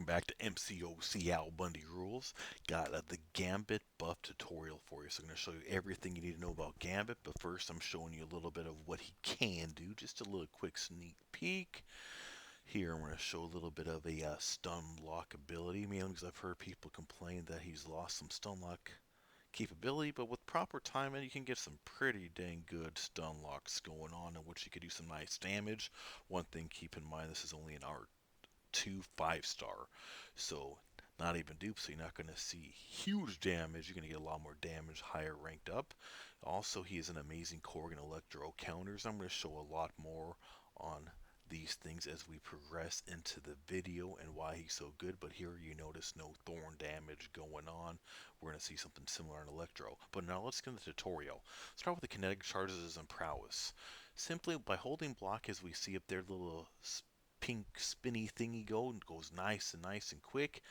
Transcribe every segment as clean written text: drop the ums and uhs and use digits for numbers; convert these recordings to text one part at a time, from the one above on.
back to MCOC AlBundyRules. Got the Gambit buff tutorial for you. So I'm going to show you everything you need to know about Gambit. But first I'm showing you a little bit of what he can do. Just a little quick sneak peek. Here I'm going to show a little bit of a stun lock ability. Mainly because I've heard people complain that he's lost some stun lock capability. But with proper timing you can get some pretty dang good stun locks going on in which you could do some nice damage. One thing keep in mind, this is only an art 2 5-star, so not even dupe, so you're not going to see huge damage. You're going to get a lot more damage higher ranked up. Also, he has an amazing Korg and Electro counters. I'm going to show a lot more on these things as we progress into the video and why he's so good, but here you notice no thorn damage going on. We're going to see something similar in Electro. But now let's get into the tutorial. Start with the kinetic charges and prowess. Simply by holding block, as we see up there, little pink spinny thingy goes nice and quick,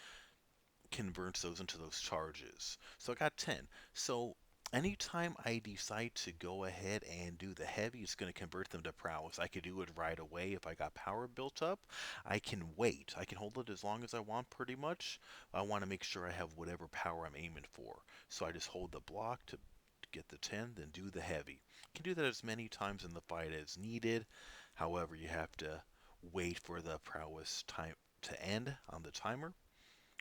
converts those into those charges. So I got 10. So anytime I decide to go ahead and do the heavy, it's going to convert them to prowess. I could do it right away if I got power built up. I can wait. I can hold it as long as I want pretty much. I want to make sure I have whatever power I'm aiming for. So I just hold the block to get the 10, then do the heavy. You can do that as many times in the fight as needed. However, you have to wait for the prowess time to end on the timer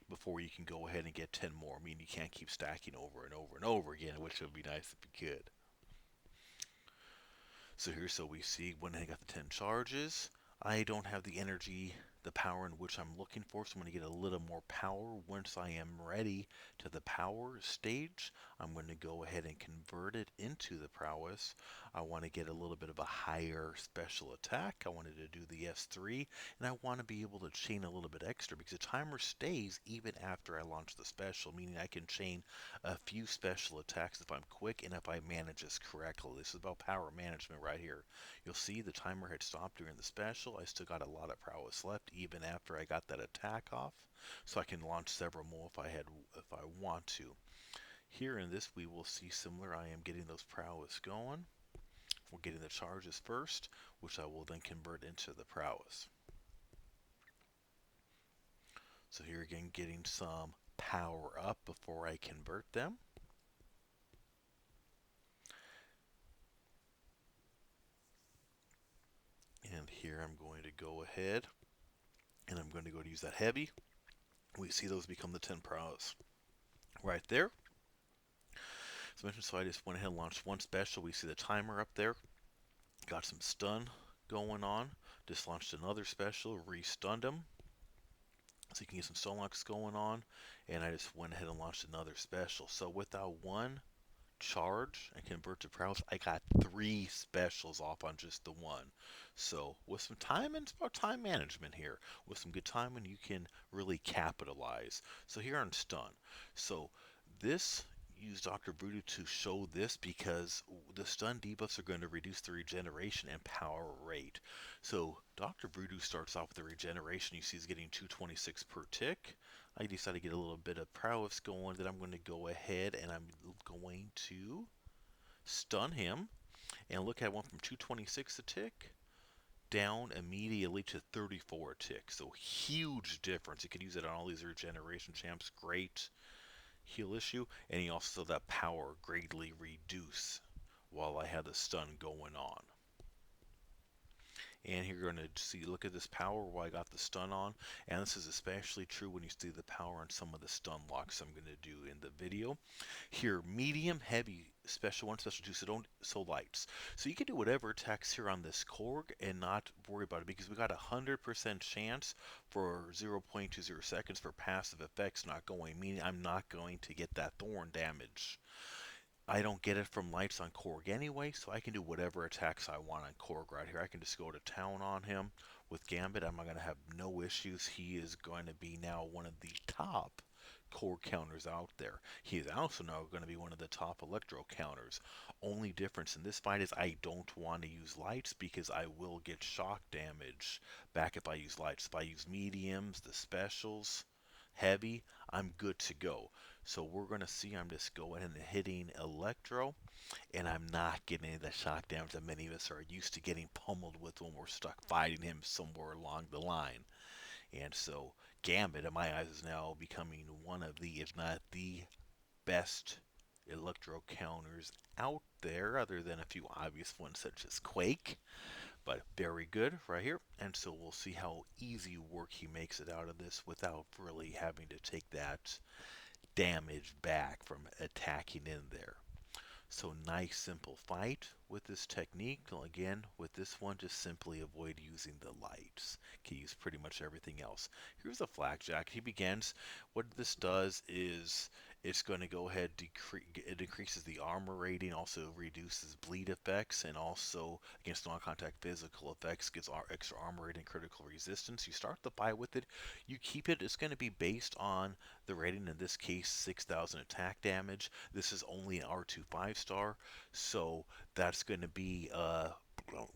before you can go ahead and get 10 more. I mean, you can't keep stacking over and over and over again, which would be nice if you could. So here, so we see when I got the 10 charges, I don't have the energy, the power in which I'm looking for, so I'm going to get a little more power. Once I am ready to the power stage, I'm going to go ahead and convert it into the prowess. I want to get a little bit of a higher special attack. I wanted to do the S3, and I want to be able to chain a little bit extra because the timer stays even after I launch the special, meaning I can chain a few special attacks if I'm quick and if I manage this correctly. This is about power management right here. You'll see the timer had stopped during the special. I still got a lot of prowess left even after I got that attack off, so I can launch several more if I want to. Here in this we will see similar. I am getting those prowess going. We're getting the charges first, which I will then convert into the prowess. So here again, getting some power up before I convert them. And here I'm going to go ahead and I'm going to go to use that heavy. We see those become the 10 prowess right there. As mentioned, so I just went ahead and launched one special. We see the timer up there. Got some stun going on. Just launched another special, re-stunned him. So you can get some stun locks going on. And I just went ahead and launched another special. So without one charge and convert to prowess, I got 3 specials off on just the one. So with some time, and it's about time management here. With some good timing, you can really capitalize. So here on stun. So this use Dr. Voodoo to show this because the stun debuffs are going to reduce the regeneration and power rate. So Dr. Voodoo starts off with the regeneration. You see he's getting 226 per tick. I decided to get a little bit of prowess going. Then I'm going to go ahead and I'm going to stun him. And look, I went from 226 a tick down immediately to 34 a tick. So huge difference. You can use it on all these regeneration champs. Great heal issue. And he also saw that power greatly reduce while I had the stun going on. And here you're going to see, look at this power while I got the stun on. And this is especially true when you see the power on some of the stun locks I'm going to do in the video. Here, medium, heavy, special 1, special 2, so lights. So you can do whatever attacks here on this Korg and not worry about it because we got a 100% chance for 0.20 seconds for passive effects not going, meaning I'm not going to get that thorn damage. I don't get it from lights on Korg anyway, so I can do whatever attacks I want on Korg right here. I can just go to town on him. With Gambit, I'm going to have no issues. He is going to be now one of the top Korg counters out there. He is also now going to be one of the top Electro counters. Only difference in this fight is I don't want to use lights because I will get shock damage back if I use lights. If I use mediums, the specials, heavy, I'm good to go. So we're going to see I'm just going and hitting Electro, and I'm not getting any of the shock damage that many of us are used to getting pummeled with when we're stuck fighting him somewhere along the line. And so Gambit, in my eyes, is now becoming one of the, if not the best electro counters out there, other than a few obvious ones such as Quake. But very good right here. And so we'll see how easy work he makes it out of this without really having to take that damage back from attacking in there. So nice simple fight with this technique. Again, with this one, just simply avoid using the lights. Can use pretty much everything else. Here's the Flak Jacket. He begins. What this does is it's going to go ahead, it increases the armor rating, also reduces bleed effects, and also against non-contact physical effects gets our extra armor rating and critical resistance. You start the fight with it, you keep it, it's going to be based on the rating, in this case 6,000 attack damage. This is only an R2 5-star, so that's going to be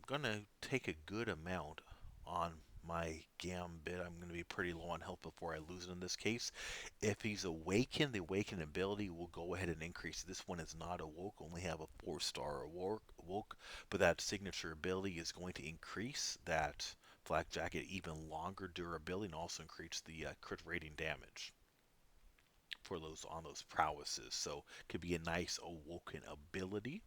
going to take a good amount on my Gambit. I'm going to be pretty low on health before I lose it in this case. If he's awakened, the awakened ability will go ahead and increase. This one is not awoke, only have a 4-star awoke, but that signature ability is going to increase that Flak Jacket even longer durability and also increase the crit rating damage for those on those prowesses. So it could be a nice awoken ability.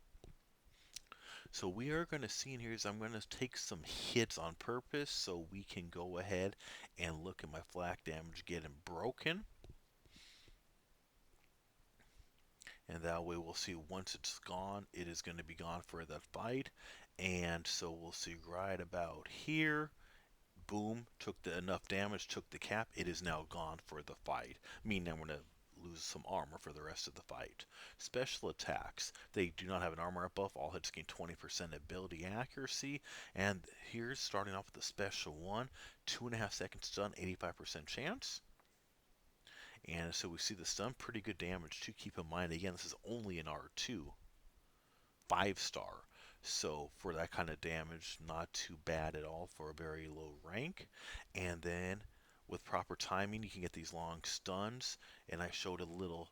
So we are going to see in here is I'm going to take some hits on purpose so we can go ahead and look at my flak damage getting broken. And that way we'll see once it's gone, it is going to be gone for the fight. And so we'll see right about here. Boom, took enough damage, took the cap. It is now gone for the fight. Meaning I'm going to lose some armor for the rest of the fight. Special attacks. They do not have an armor buff. All hits gain 20% ability accuracy. And here's starting off with the special one. 2.5 seconds stun, 85% chance. And so we see the stun, pretty good damage too. Keep in mind, again, this is only an R2 5-star. So for that kind of damage, not too bad at all for a very low rank. And then with proper timing, you can get these long stuns. And I showed a little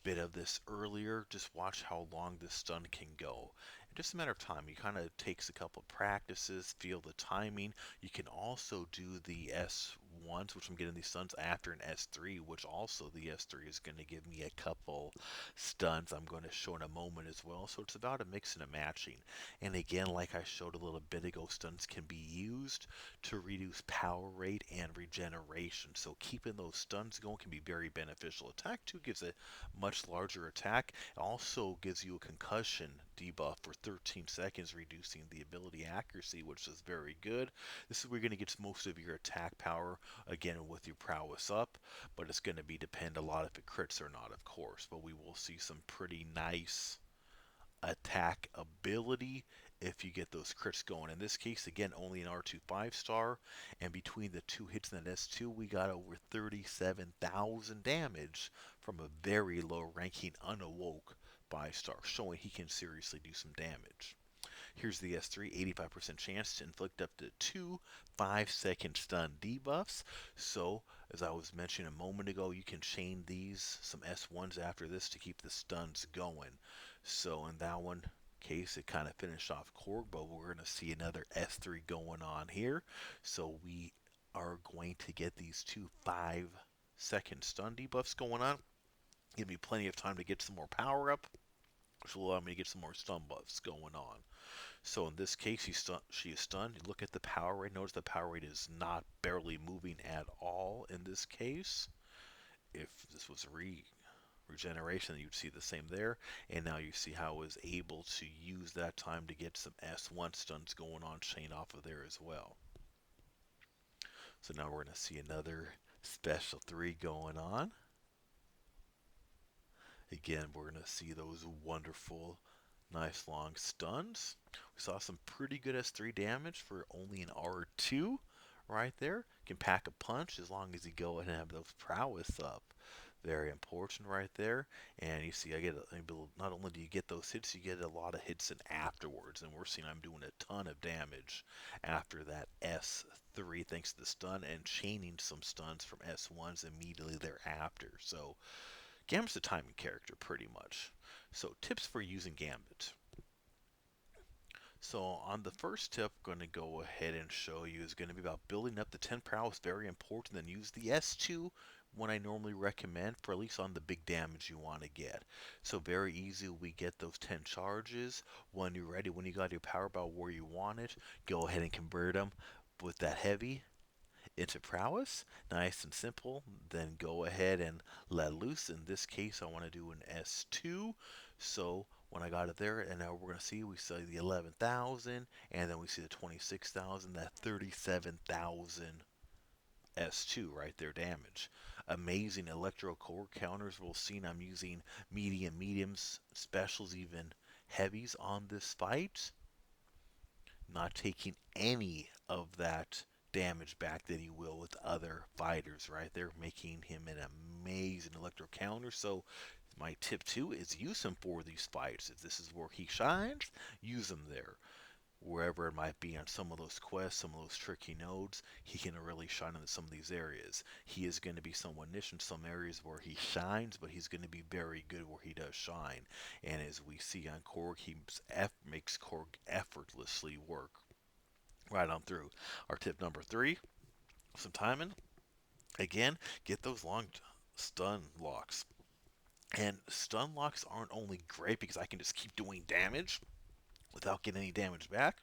bit of this earlier. Just watch how long this stun can go. In just a matter of time, it kind of takes a couple practices, feel the timing. You can also do the S1s, which I'm getting these stuns after an S3, which also the S3 is going to give me a couple stuns I'm going to show in a moment as well. So it's about a mix and a matching. And again, like I showed a little bit ago, stuns can be used to reduce power rate and regeneration. So keeping those stuns going can be very beneficial. Attack 2 gives a much larger attack. It also gives you a concussion debuff for 13 seconds, reducing the ability accuracy, which is very good. This is where you're going to get most of your attack power, again, with your prowess up, but it's going to be depend a lot if it crits or not, of course. But we will see some pretty nice attack ability if you get those crits going. In this case, again, only an R2 5-star, and between the two hits in that S2, we got over 37,000 damage from a very low ranking unawoke 5-star, showing he can seriously do some damage. Here's the S3, 85% chance to inflict up to 2 5-second stun debuffs. So, as I was mentioning a moment ago, you can chain these, some S1s after this to keep the stuns going. So in that one case, it kind of finished off Korg, but we're going to see another S3 going on here. So we are going to get these 2 5-second stun debuffs going on. Give me plenty of time to get some more power up, which will allow me to get some more stun buffs going on. So in this case, she is stunned. You look at the power rate. Notice the power rate is not barely moving at all in this case. If this was regeneration, you'd see the same there. And now you see how I was able to use that time to get some S1 stuns going on chain off of there as well. So now we're going to see another special 3 going on. Again, we're going to see those wonderful, nice long stuns. We saw some pretty good S3 damage for only an R2 right there. Can pack a punch as long as you go ahead and have those prowess up. Very important right there. And you see, not only do you get those hits, you get a lot of hits in afterwards. And we're seeing I'm doing a ton of damage after that S3 thanks to the stun and chaining some stuns from S1s immediately thereafter. So Gambit's a timing character pretty much. So tips for using Gambit. So on the first tip, I'm going to go ahead and show you is going to be about building up the 10 prowess. Very important. Then use the S2 when I normally recommend for at least on the big damage you want to get. So very easy. We get those 10 charges. When you're ready, when you got your power bar where you want it, go ahead and convert them with that heavy into prowess. Nice and simple. Then go ahead and let loose. In this case, I want to do an S2. So when I got it there, and now we're going to see, we see the 11,000, and then we see the 26,000, that 37,000 S2 right there damage. Amazing electro core counters. We'll see I'm using mediums, specials, even heavies on this fight, not taking any of that damage back that he will with other fighters, right? They're making him an amazing electro counter. So my tip too is use him for these fights. If this is where he shines, use him there. Wherever it might be on some of those quests, some of those tricky nodes, he can really shine in some of these areas. He is going to be somewhat niche in some areas where he shines, but he's going to be very good where he does shine. And as we see on Korg, he makes Korg effortlessly work right on through. Our tip number 3, some timing. Again, get those long stun locks. And stun locks aren't only great because I can just keep doing damage without getting any damage back,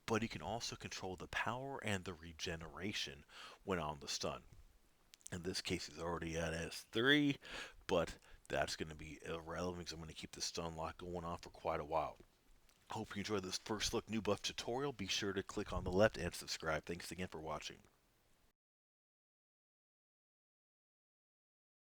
but you can also control the power and the regeneration when on the stun. In this case, he's already at S3, but that's going to be irrelevant because I'm going to keep the stun lock going on for quite a while. Hope you enjoyed this first look new buff tutorial. Be sure to click on the left and subscribe. Thanks again for watching.